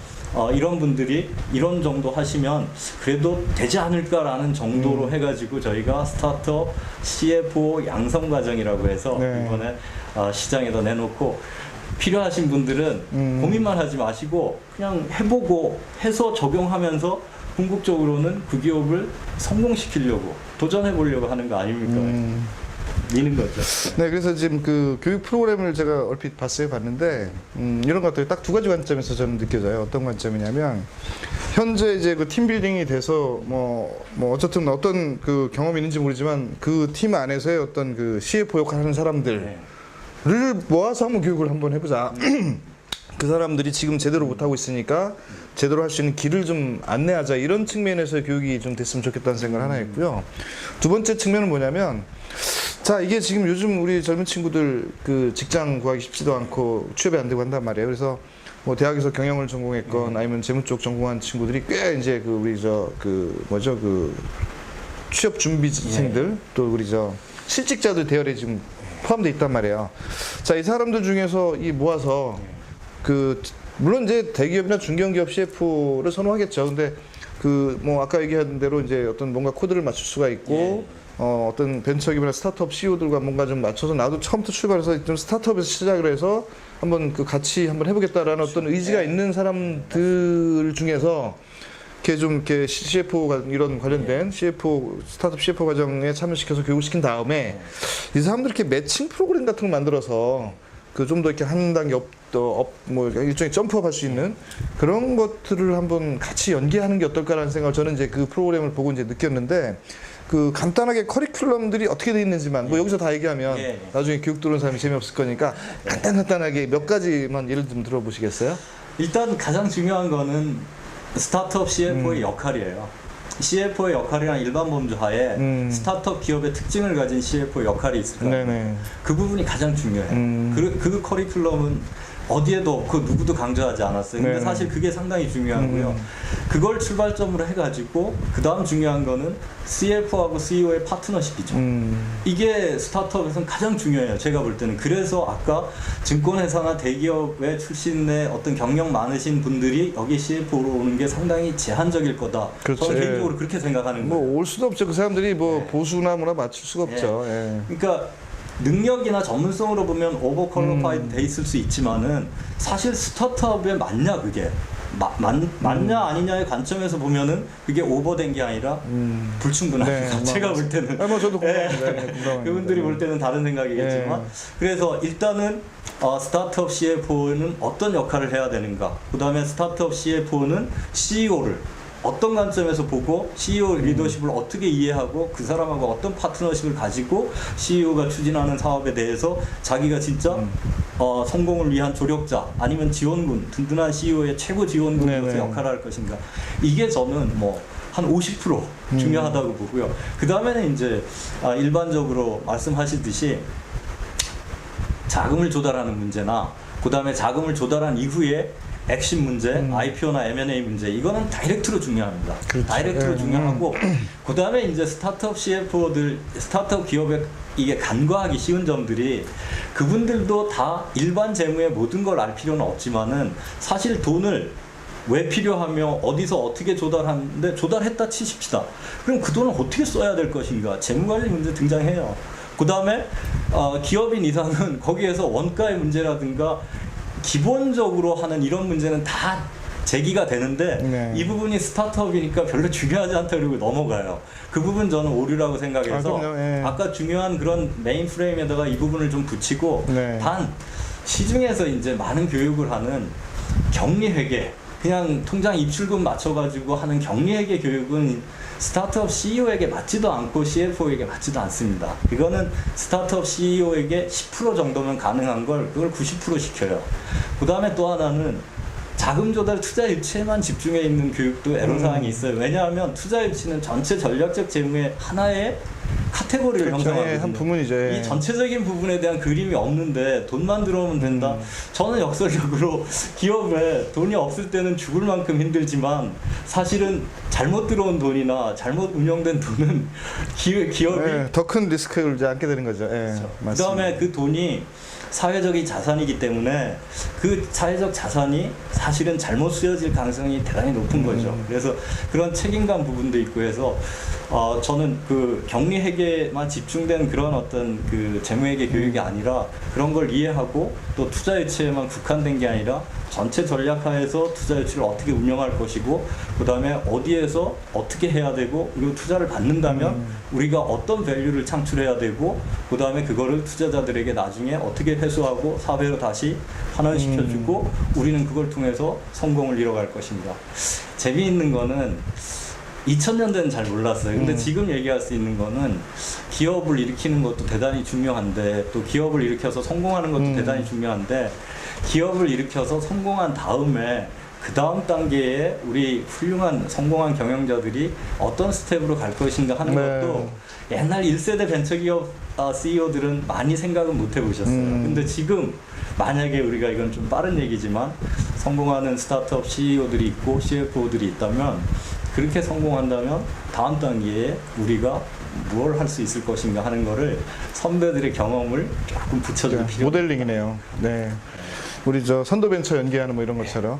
이런 분들이 이런 정도 하시면 그래도 되지 않을까라는 정도로 해가지고 저희가 스타트업 CFO 양성 과정이라고 해서 이번에 시장에다 내놓고 필요하신 분들은 고민만 하지 마시고 그냥 해보고 해서 적용하면서 궁극적으로는 그 기업을 성공시키려고 도전해 보려고 하는 거 아닙니까? 미는 거죠. 네, 그래서 지금 그 교육 프로그램을 제가 얼핏 봤는데 이런 것들이 딱 두 가지 관점에서 저는 느껴져요. 어떤 관점이냐면 현재 이제 그 팀 빌딩이 돼서 뭐 어쨌든 어떤 그 경험이 있는지 모르지만 그 팀 안에서의 어떤 그 CFO 역할을 하는 사람들을 모아서 한번 교육을 한번 해보자. 그 사람들이 지금 제대로 못하고 있으니까 제대로 할 수 있는 길을 좀 안내하자 이런 측면에서 교육이 좀 됐으면 좋겠다는 생각을 하나 했고요. 두 번째 측면은 뭐냐면 자, 이게 지금 요즘 우리 젊은 친구들 그 직장 구하기 쉽지도 않고 취업이 안 되고 한단 말이에요. 그래서 뭐 대학에서 경영을 전공했건 아니면 재무 쪽 전공한 친구들이 꽤 이제 그 우리 저 그 뭐죠 그 취업 준비생들 또 우리 저 실직자들 대열에 지금 포함되어 있단 말이에요. 자, 이 사람들 중에서 이 모아서 그 물론 이제 대기업이나 중견기업 CF를 선호하겠죠. 근데 그 뭐 아까 얘기한 대로 이제 어떤 뭔가 코드를 맞출 수가 있고 어떤 벤처기업이나 스타트업 CEO들과 뭔가 좀 맞춰서 나도 처음부터 출발해서 좀 스타트업에서 시작을 해서 한번 그 같이 한번 해보겠다라는 어떤 의지가 있는 사람들 중에서 이렇게 좀 이렇게 CFO 이런 관련된 CFO 스타트업 CFO 과정에 참여시켜서 교육을 시킨 다음에 이 사람들 이렇게 매칭 프로그램 같은 걸 만들어서 그 좀 더 이렇게 한 단계 뭐 일종의 점프업 할 수 있는 그런 것들을 한번 같이 연계하는 게 어떨까라는 생각을 저는 이제 그 프로그램을 보고 이제 느꼈는데 그 간단하게 커리큘럼들이 어떻게 돼 있는지만 뭐 여기서 다 얘기하면 나중에 교육 들어온 사람이 재미없을 거니까 간단하게 몇 가지만 예를 좀 들어보시겠어요? 일단 가장 중요한 거는 스타트업 CFO의 역할이에요. CFO의 역할이란 일반 범주 하에 스타트업 기업의 특징을 가진 CFO의 역할이 있을 거예요. 그 부분이 가장 중요해요. 그 커리큘럼은 어디에도 없고 누구도 강조하지 않았어요. 근데 사실 그게 상당히 중요하고요. 그걸 출발점으로 해가지고 그 다음 중요한 거는 CFO하고 CEO의 파트너십이죠. 이게 스타트업에서는 가장 중요해요. 제가 볼 때는. 그래서 아까 증권회사나 대기업의 출신의 어떤 경력 많으신 분들이 여기 CFO로 오는 게 상당히 제한적일 거다. 그렇죠. 저는 개인적으로 그렇게 생각하는 거예요. 뭐 올 수도 없죠. 그 사람들이 뭐 보수나 뭐나 맞출 수가 없죠. 그러니까 능력이나 전문성으로 보면 오버 퀄리파이드 돼 있을 수 있지만은 사실 스타트업에 맞냐 그게 맞냐 아니냐의 관점에서 보면은 그게 오버된 게 아니라 불충분합니다. 제가 볼 때는 뭐 저도 그분들이 볼 때는 다른 생각이겠지만 그래서 일단은 스타트업 CFO는 어떤 역할을 해야 되는가, 그 다음에 스타트업 CFO는 CEO를 어떤 관점에서 보고 CEO 리더십을 어떻게 이해하고 그 사람하고 어떤 파트너십을 가지고 CEO가 추진하는 사업에 대해서 자기가 진짜 성공을 위한 조력자 아니면 지원군, 든든한 CEO의 최고 지원군으로서 역할을 할 것인가, 이게 저는 뭐 한 50% 중요하다고 보고요. 그 다음에는 이제 일반적으로 말씀하시듯이 자금을 조달하는 문제나 그 다음에 자금을 조달한 이후에 액션 문제, IPO나 M&A 문제, 이거는 다이렉트로 중요합니다. 그렇죠. 다이렉트로 중요하고, 그 다음에 이제 스타트업 CFO들, 스타트업 기업에 이게 간과하기 쉬운 점들이, 그분들도 다 일반 재무의 모든 걸 알 필요는 없지만은 사실 돈을 왜 필요하며 어디서 어떻게 조달하는데 조달했다 치십시다. 그럼 그 돈을 어떻게 써야 될 것인가? 재무관리 문제 등장해요. 그 다음에 기업인 이상은 거기에서 원가의 문제라든가 기본적으로 하는 이런 문제는 다 제기가 되는데 이 부분이 스타트업이니까 별로 중요하지 않다 그러고 넘어가요. 그 부분 저는 오류라고 생각해서 아까 중요한 그런 메인 프레임에다가 이 부분을 좀 붙이고 단 시중에서 이제 많은 교육을 하는 격리회계, 그냥 통장 입출금 맞춰가지고 하는 격리회계 교육은 스타트업 CEO에게 맞지도 않고 CFO에게 맞지도 않습니다. 이거는 스타트업 CEO에게 10% 정도면 가능한 걸 그걸 90% 시켜요. 그 다음에 또 하나는 자금 조달 투자 유치에만 집중해 있는 교육도 애로사항이 있어요. 왜냐하면 투자 유치는 전체 전략적 재무의 하나의 카테고리를 형성하거든요. 한 부분이죠. 이 전체적인 부분에 대한 그림이 없는데 돈만 들어오면 된다. 저는 역설적으로 기업에 돈이 없을 때는 죽을 만큼 힘들지만 사실은 잘못 들어온 돈이나 잘못 운영된 돈은 기업이 더 큰 리스크를 이제 안게 되는 거죠. 그렇죠. 그 다음에 그 돈이 사회적인 자산이기 때문에 그 사회적 자산이 사실은 잘못 쓰여질 가능성이 대단히 높은 거죠. 그래서 그런 책임감 부분도 있고 해서 저는 그 격리회계만 집중된 그런 어떤 그 재무회계 교육이 아니라 그런 걸 이해하고 또 투자 유치에만 국한된 게 아니라 전체 전략하에서 투자 유치를 어떻게 운영할 것이고 그 다음에 어디에서 어떻게 해야 되고 그리고 투자를 받는다면 우리가 어떤 밸류를 창출해야 되고 그 다음에 그거를 투자자들에게 나중에 어떻게 회수하고 사회로 다시 환원시켜주고 우리는 그걸 통해서 성공을 이뤄갈 것입니다. 재미있는 거는 2000년대는 잘 몰랐어요. 근데 지금 얘기할 수 있는 거는 기업을 일으키는 것도 대단히 중요한데 또 기업을 일으켜서 성공하는 것도 대단히 중요한데 기업을 일으켜서 성공한 다음에 그 다음 단계에 우리 훌륭한 성공한 경영자들이 어떤 스텝으로 갈 것인가 하는 네. 것도 옛날 1세대 벤처기업 CEO들은 많이 생각은 못 해보셨어요. 근데 지금 만약에 우리가 이건 좀 빠른 얘기지만 성공하는 스타트업 CEO들이 있고 CFO들이 있다면 그렇게 성공한다면 다음 단계에 우리가 뭘 할 수 있을 것인가 하는 거를 선배들의 경험을 조금 붙여줄 필요가 모델링이네요. 네. 우리 저 선도벤처 연계하는 뭐 이런 것처럼.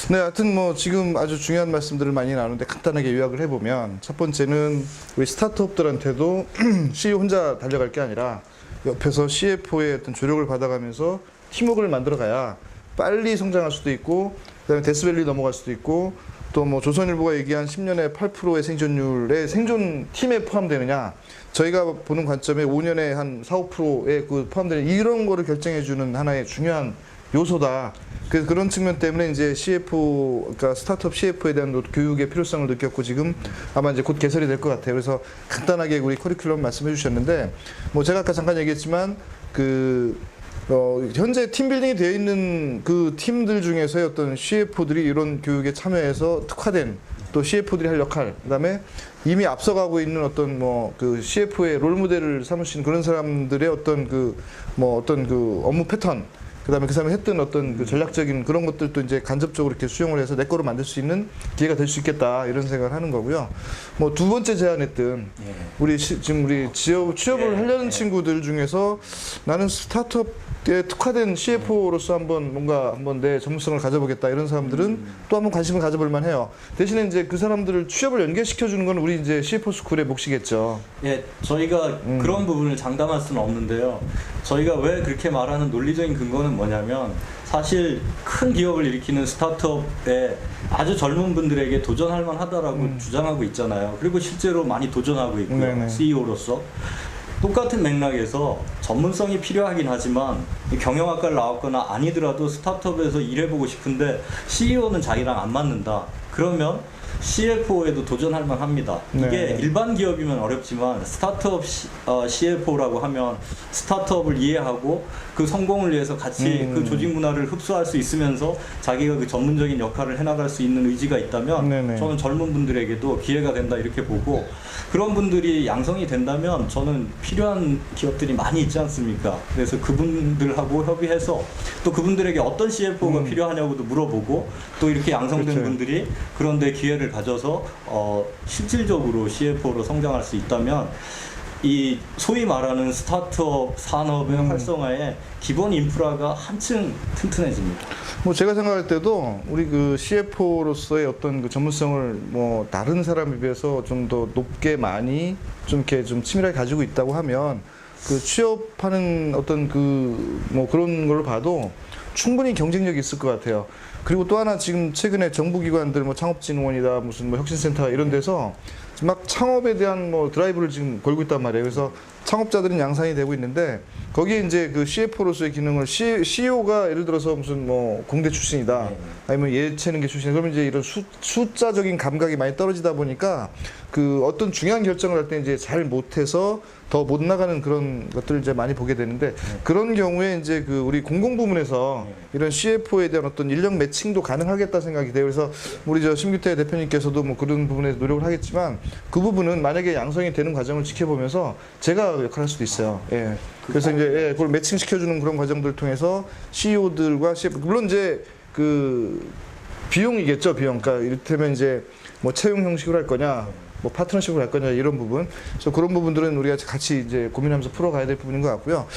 네, 하여튼 뭐 지금 아주 중요한 말씀들을 많이 나누는데 간단하게 요약을 해보면 첫 번째는 우리 스타트업들한테도 CEO 혼자 달려갈 게 아니라 옆에서 CFO의 어떤 조력을 받아가면서 팀워크를 만들어가야 빨리 성장할 수도 있고 그다음에 데스밸리 넘어갈 수도 있고 또 뭐 조선일보가 얘기한 10년에 8%의 생존율에 생존 팀에 포함되느냐 저희가 보는 관점에 5년에 한 4, 5%에 그 포함되는 이런 거를 결정해주는 하나의 중요한 요소다. 그래서 그런 측면 때문에 이제 CFO, 그러니까 스타트업 CFO에 대한 교육의 필요성을 느꼈고 지금 아마 이제 곧 개설이 될 것 같아요. 그래서 간단하게 우리 커리큘럼 말씀해 주셨는데 뭐 제가 아까 잠깐 얘기했지만 현재 팀빌딩이 되어 있는 그 팀들 중에서의 어떤 CFO들이 이런 교육에 참여해서 특화된 또 CFO들이 할 역할, 그다음에 이미 앞서가고 있는 어떤 뭐 그 CFO의 롤 모델을 삼으신 그런 사람들의 어떤 어떤 업무 패턴, 그다음에 그 사람이 했던 어떤 그 전략적인 그런 것들도 이제 간접적으로 이렇게 수용을 해서 내 거로 만들 수 있는 기회가 될 수 있겠다 이런 생각을 하는 거고요. 뭐 두 번째 제안했던 우리 지금 우리 취업을 하려는 친구들 중에서 나는 스타트업에 특화된 CFO로서 한번 내 전문성을 가져보겠다 이런 사람들은 또 한번 관심을 가져볼 만해요. 대신에 이제 그 사람들을 취업을 연계시켜 주는 건 우리 이제 CFO 스쿨의 몫이겠죠. 예, 저희가 그런 부분을 장담할 수는 없는데요. 저희가 왜 그렇게 말하는 논리적인 근거는 뭐냐면 사실 큰 기업을 일으키는 스타트업에 아주 젊은 분들에게 도전할 만하다라고 주장하고 있잖아요. 그리고 실제로 많이 도전하고 있고요. 네네. CEO로서. 똑같은 맥락에서 전문성이 필요하긴 하지만 경영학과를 나왔거나 아니더라도 스타트업에서 일해보고 싶은데 CEO는 자기랑 안 맞는다. 그러면 CFO에도 도전할 만합니다. 이게 네. 일반 기업이면 어렵지만 스타트업 CFO라고 하면 스타트업을 이해하고 그 성공을 위해서 같이 그 조직 문화를 흡수할 수 있으면서 자기가 그 전문적인 역할을 해나갈 수 있는 의지가 있다면 네네. 저는 젊은 분들에게도 기회가 된다 이렇게 보고 그런 분들이 양성이 된다면 저는 필요한 기업들이 많이 있지 않습니까? 그래서 그분들하고 협의해서 또 그분들에게 어떤 CFO가 필요하냐고도 물어보고 또 이렇게 양성된 그렇죠. 분들이 그런데 기회를 가져서 실질적으로 CFO로 성장할 수 있다면 이 소위 말하는 스타트업 산업의 활성화에 기본 인프라가 한층 튼튼해집니다. 뭐 제가 생각할 때도 우리 그 CFO로서의 어떤 그 전문성을 뭐 다른 사람에 비해서 좀 더 높게 많이 좀 이렇게 좀 치밀하게 가지고 있다고 하면 그 취업하는 어떤 뭐 그런 걸로 봐도 충분히 경쟁력이 있을 것 같아요. 그리고 또 하나 지금 최근에 정부기관들 뭐 창업진흥원이다 무슨 뭐 혁신센터 이런 데서 막 창업에 대한 뭐 드라이브를 지금 걸고 있단 말이에요. 그래서 창업자들은 양산이 되고 있는데 거기에 이제 그 CFO로서의 기능을 CEO가 예를 들어서 무슨 뭐 공대 출신이다 아니면 예체능계 출신이다 그러면 이제 이런 숫자적인 감각이 많이 떨어지다 보니까 그 어떤 중요한 결정을 할 때 이제 잘 못해서 더 못 나가는 그런 것들을 이제 많이 보게 되는데 그런 경우에 이제 그 우리 공공부문에서 이런 CFO에 대한 어떤 인력 매칭도 가능하겠다 생각이 돼요. 그래서 우리 저 심규태 대표님께서도 뭐 그런 부분에 노력을 하겠지만 그 부분은 만약에 양성이 되는 과정을 지켜보면서 제가 역할할 수도 있어요. 예. 그래서 이제 그걸 매칭시켜주는 그런 과정들을 통해서 CEO들과 CFO 물론 이제 그 비용이겠죠, 비용. 그러니까 이를테면 이제 뭐 채용 형식으로 할 거냐. 뭐 파트너십으로 할 거냐 이런 부분, 그래서 그런 부분들은 우리가 같이 이제 고민하면서 풀어가야 될 부분인 것 같고요.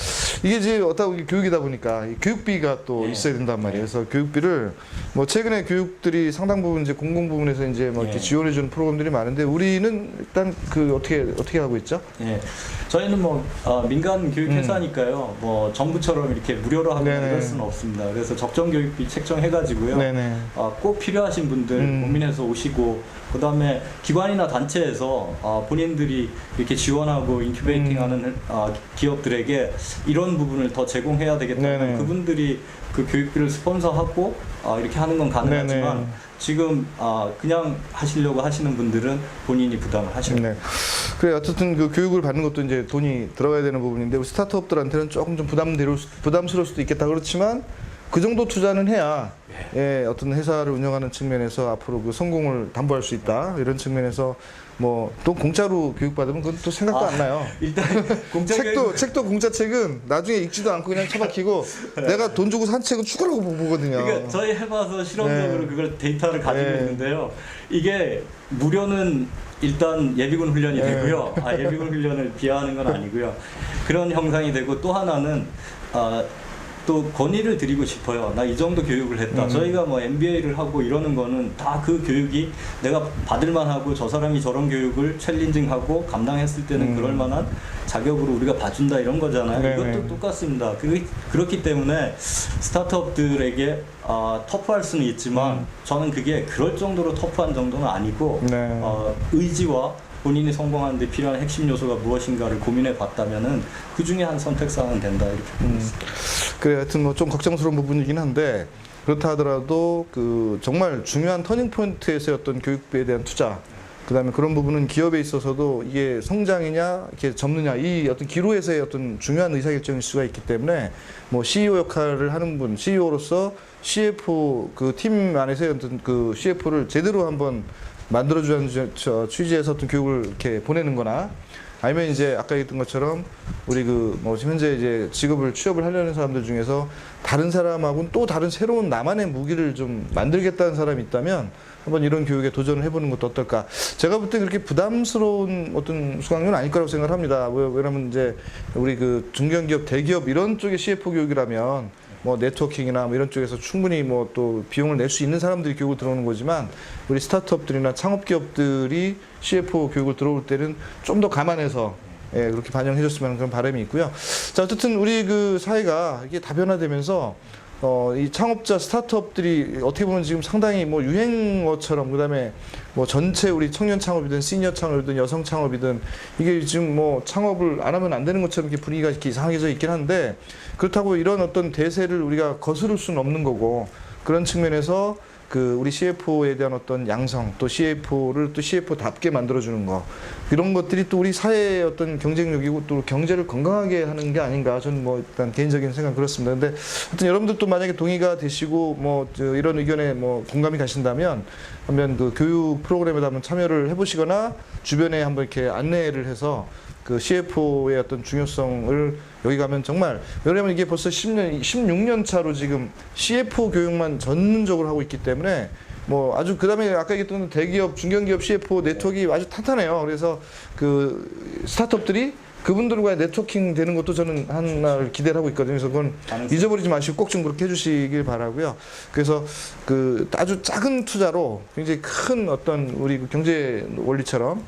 이게 이제 어떤 교육이다 보니까 교육비가 또 있어야 된단 말이에요. 그래서 교육비를 뭐 최근에 교육들이 상당 부분 이제 공공 부분에서 이제 뭐 이렇게 지원해주는 프로그램들이 많은데 우리는 일단 그 어떻게 하고 있죠? 예, 저희는 뭐 민간 교육 회사니까요. 뭐 정부처럼 이렇게 무료로 하거나 이럴 수는 없습니다. 그래서 적정 교육비 책정해가지고요. 꼭 필요하신 분들 고민해서 오시고. 그다음에 기관이나 단체에서 본인들이 이렇게 지원하고 인큐베이팅하는 기업들에게 이런 부분을 더 제공해야 되겠다면 그분들이 그 교육비를 스폰서하고 이렇게 하는 건 가능하지만 지금 그냥 하시려고 하시는 분들은 본인이 부담을 하셔야 돼요. 그래 어쨌든 그 교육을 받는 것도 이제 돈이 들어가야 되는 부분인데 우리 스타트업들한테는 조금 좀 부담스러울 수도 있겠다. 그렇지만 그 정도 투자는 해야 예, 어떤 회사를 운영하는 측면에서 앞으로 그 성공을 담보할 수 있다. 이런 측면에서 뭐 또 공짜로 교육받으면 그건 또 생각도 안 나요. 일단 공짜 책도 공짜 책은 나중에 읽지도 않고 그냥 처박히고 내가 돈 주고 산 책은 추가라고 보거든요. 그러니까 저희 해봐서 실험적으로 네. 그걸 데이터를 가지고 네. 있는데요. 이게 무료는 일단 예비군 훈련이 네. 되고요. 예비군 훈련을 비하하는 건 아니고요. 그런 형상이 되고 또 하나는 또 건의를 드리고 싶어요. 나 이 정도 교육을 했다. 저희가 뭐 MBA를 하고 이러는 거는 다 그 교육이 내가 받을 만하고 저 사람이 저런 교육을 챌린징하고 감당했을 때는 그럴 만한 자격으로 우리가 봐준다 이런 거잖아요. 네네. 이것도 똑같습니다. 그렇기 때문에 스타트업들에게 터프할 수는 있지만 저는 그게 그럴 정도로 터프한 정도는 아니고 네. 의지와 본인이 성공하는 데 필요한 핵심 요소가 무엇인가를 고민해 봤다면은 그 중에 한 선택사항은 된다 이렇게 보고 있습니다. 그래 하여튼 뭐 좀 걱정스러운 부분이긴 한데 그렇다 하더라도 그 정말 중요한 터닝 포인트에서의 어떤 교육비에 대한 투자 그다음에 그런 부분은 기업에 있어서도 이게 성장이냐 이렇게 접느냐 이 어떤 기로에서의 어떤 중요한 의사결정일 수가 있기 때문에 뭐 CEO 역할을 하는 분 CEO로서 CFO 그 팀 안에서의 어떤 그 CFO를 제대로 한번 만들어주는 취지에서 어떤 교육을 이렇게 보내는 거나 아니면 이제 아까 얘기했던 것처럼 우리 그 뭐 현재 이제 직업을 취업을 하려는 사람들 중에서 다른 사람하고는 또 다른 새로운 나만의 무기를 좀 만들겠다는 사람이 있다면 한번 이런 교육에 도전을 해보는 것도 어떨까. 제가 볼 때 그렇게 부담스러운 어떤 수강료는 아닐 거라고 생각을 합니다. 왜냐면 이제 우리 그 중견기업, 대기업 이런 쪽의 CFO 교육이라면 뭐 네트워킹이나 뭐 이런 쪽에서 충분히 뭐 또 비용을 낼 수 있는 사람들이 교육을 들어오는 거지만 우리 스타트업들이나 창업기업들이 CFO 교육을 들어올 때는 좀 더 감안해서 예, 그렇게 반영해 줬으면 그런 바람이 있고요. 자, 어쨌든 우리 그 사회가 이게 다변화되면서 이 창업자 스타트업들이 어떻게 보면 지금 상당히 뭐 유행어처럼 그다음에 뭐 전체 우리 청년 창업이든 시니어 창업이든 여성 창업이든 이게 지금 뭐 창업을 안 하면 안 되는 것처럼 이렇게 분위기가 이렇게 이상해져 있긴 한데 그렇다고 이런 어떤 대세를 우리가 거스를 수는 없는 거고 그런 측면에서 그 우리 CFO에 대한 어떤 양성 또 CFO를 또 CFO답게 만들어주는 거 이런 것들이 또 우리 사회의 어떤 경쟁력이고 또 경제를 건강하게 하는 게 아닌가 저는 뭐 일단 개인적인 생각 그렇습니다. 근데 하여튼 여러분들도 만약에 동의가 되시고 뭐 이런 의견에 뭐 공감이 가신다면 한번 그 교육 프로그램에 한번 참여를 해보시거나 주변에 한번 이렇게 안내를 해서 그 CFO의 어떤 중요성을 여기 가면 정말 왜냐면 이게 벌써 16년 차로 지금 CFO 교육만 전문적으로 하고 있기 때문에 뭐 아주 그다음에 아까 얘기했던 대기업, 중견기업 CFO 네트워크가 아주 탄탄해요. 그래서 그 스타트업들이 그분들과의 네트워킹 되는 것도 저는 하나를 기대를 하고 있거든요. 그래서 그건 잊어버리지 마시고 꼭 좀 그렇게 해주시길 바라고요. 그래서 그 아주 작은 투자로 굉장히 큰 어떤 우리 그 경제 원리처럼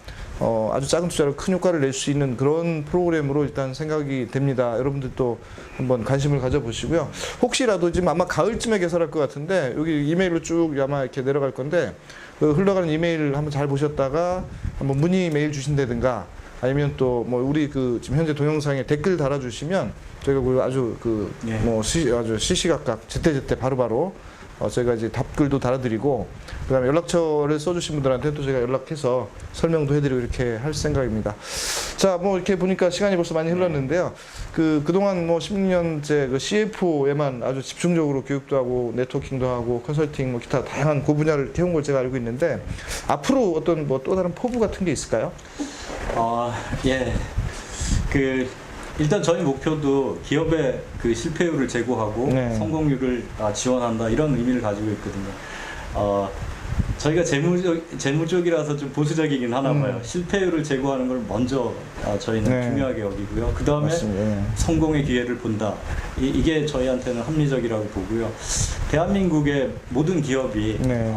아주 작은 투자로 큰 효과를 낼 수 있는 그런 프로그램으로 일단 생각이 됩니다. 여러분들도 한번 관심을 가져보시고요. 혹시라도 지금 아마 가을쯤에 개설할 것 같은데 여기 이메일로 쭉 아마 이렇게 내려갈 건데 그 흘러가는 이메일 한번 잘 보셨다가 한번 문의 메일 주신다든가 아니면 또 뭐 우리 그 지금 현재 동영상에 댓글 달아주시면 저희가 그 아주 그 뭐 아주 시시각각 제때제때 바로바로 저희가 이제 답글도 달아드리고 그다음에 연락처를 써주신 분들한테 또 제가 연락해서 설명도 해드리고 이렇게 할 생각입니다. 자, 뭐 이렇게 보니까 시간이 벌써 많이 흘렀는데요. 그동안 뭐 16년째 그 CFO에만 아주 집중적으로 교육도 하고 네트워킹도 하고 컨설팅 뭐 기타 다양한 그 분야를 해온 걸 제가 알고 있는데 앞으로 어떤 뭐 또 다른 포부 같은 게 있을까요? 예. 일단 저희 목표도 기업의 그 실패율을 제고하고 네. 성공률을 지원한다 이런 의미를 가지고 있거든요. 저희가 재무적이라서 좀 보수적이긴 하나 봐요. 실패율을 제고하는 걸 먼저 저희는 네. 중요하게 여기고요. 그 다음에 성공의 기회를 본다. 이게 저희한테는 합리적이라고 보고요. 대한민국의 모든 기업이 네.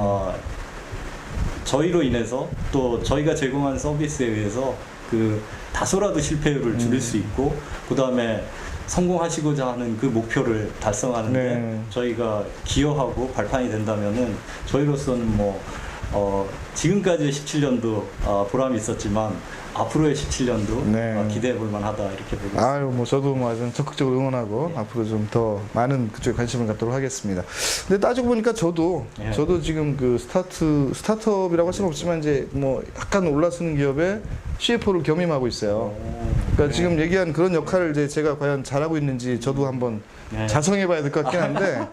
저희로 인해서 또 저희가 제공한 서비스에 의해서 그 다소라도 실패율을 줄일 수 있고 그 다음에 성공하시고자 하는 그 목표를 달성하는데 네. 저희가 기여하고 발판이 된다면은 저희로서는 뭐 지금까지의 17년도 보람이 있었지만 앞으로의 17년도 네. 기대해 볼 만하다 이렇게 보고 있습니다. 아유, 뭐 저도 뭐 아주 적극적으로 응원하고 앞으로 좀 더 많은 그쪽에 관심을 갖도록 하겠습니다. 근데 따지고 보니까 저도 지금 그 스타트업이라고 할 수는 없지만 이제 뭐 약간 올라서는 기업에 CFO를 겸임하고 있어요. 그러니까 지금 얘기한 그런 역할을 이제 제가 과연 잘하고 있는지 저도 한번 네. 자성해봐야 될 것 같긴 한데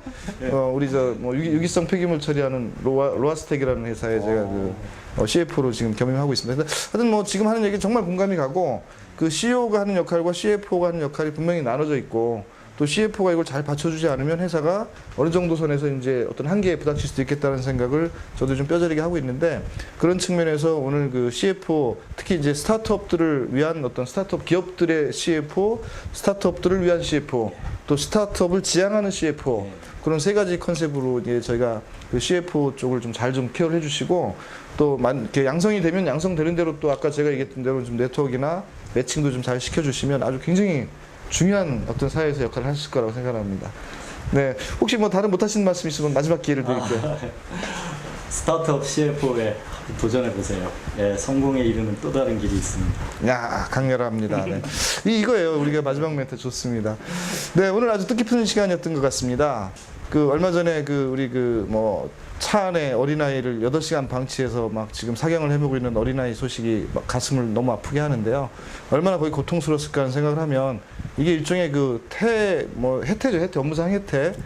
우리 저 뭐 유기성 폐기물 처리하는 로아스텍이라는 회사에 제가 그 CFO로 지금 겸임하고 있습니다. 근데 하여튼 뭐 지금 하는 얘기 정말 공감이 가고 그 CEO가 하는 역할과 CFO가 하는 역할이 분명히 나눠져 있고 또 CFO가 이걸 잘 받쳐주지 않으면 회사가 어느 정도 선에서 이제 어떤 한계에 부닥칠 수도 있겠다는 생각을 저도 좀 뼈저리게 하고 있는데 그런 측면에서 오늘 그 CFO 특히 이제 스타트업들을 위한 어떤 스타트업 기업들의 CFO, 스타트업들을 위한 CFO, 또 스타트업을 지향하는 CFO 그런 세 가지 컨셉으로 이제 저희가 그 CFO 쪽을 좀 잘 좀 케어를 해주시고 또 이렇게 양성이 되면 양성되는 대로 또 아까 제가 얘기했던 대로 좀 네트워크나 매칭도 좀 잘 시켜주시면 아주 굉장히 중요한 어떤 사회에서 역할을 하실 거라고 생각합니다. 네, 혹시 뭐 다른 못하시는 말씀 있으면 마지막 기회를 드릴게요. 스타트업 CFO에 도전해 보세요. 예, 성공에 이르는 또 다른 길이 있습니다. 야, 강렬합니다. 네. 이거예요. 우리가 마지막 멘트 좋습니다. 네, 오늘 아주 뜻깊은 시간이었던 것 같습니다. 그 얼마 전에 그 우리 그 뭐 차 안에 어린아이를 8시간 방치해서 막 지금 사경을 해보고 있는 어린아이 소식이 막 가슴을 너무 아프게 하는데요. 얼마나 거기 고통스러웠을까 하는 생각을 하면 이게 일종의 그 혜택이죠. 혜택, 업무상 혜택.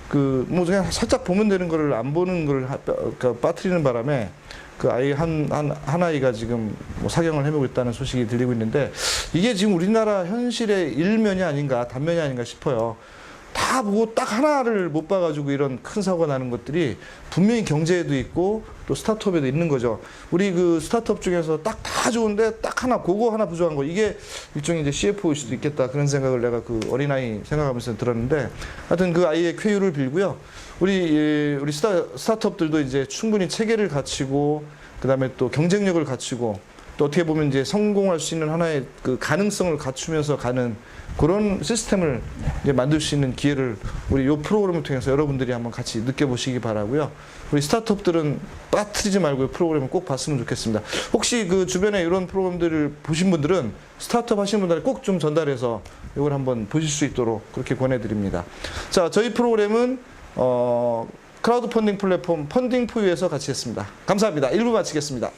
그 뭐 그냥 살짝 보면 되는 거를 안 보는 걸 그러니까 빠뜨리는 바람에 그 아이 한 아이가 지금 뭐 사경을 해보고 있다는 소식이 들리고 있는데 이게 지금 우리나라 현실의 일면이 아닌가 단면이 아닌가 싶어요. 다 보고 딱 하나를 못 봐가지고 이런 큰 사고가 나는 것들이 분명히 경제에도 있고 또 스타트업에도 있는 거죠. 우리 그 스타트업 중에서 딱 다 좋은데 딱 하나 그거 하나 부족한 거 이게 일종의 이제 CFO일 수도 있겠다 그런 생각을 내가 그 어린아이 생각하면서 들었는데 하여튼 그 아이의 쾌유를 빌고요. 우리 스타트업들도 이제 충분히 체계를 갖추고 그다음에 또 경쟁력을 갖추고 또 어떻게 보면 이제 성공할 수 있는 하나의 그 가능성을 갖추면서 가는 그런 시스템을 이제 만들 수 있는 기회를 우리 이 프로그램을 통해서 여러분들이 한번 같이 느껴보시기 바라고요. 우리 스타트업들은 빠뜨리지 말고 이 프로그램을 꼭 봤으면 좋겠습니다. 혹시 그 주변에 이런 프로그램들을 보신 분들은 스타트업 하시는 분들이 꼭 좀 전달해서 이걸 한번 보실 수 있도록 그렇게 권해드립니다. 자, 저희 프로그램은 크라우드 펀딩 플랫폼 펀딩포유에서 같이 했습니다. 감사합니다. 1부 마치겠습니다.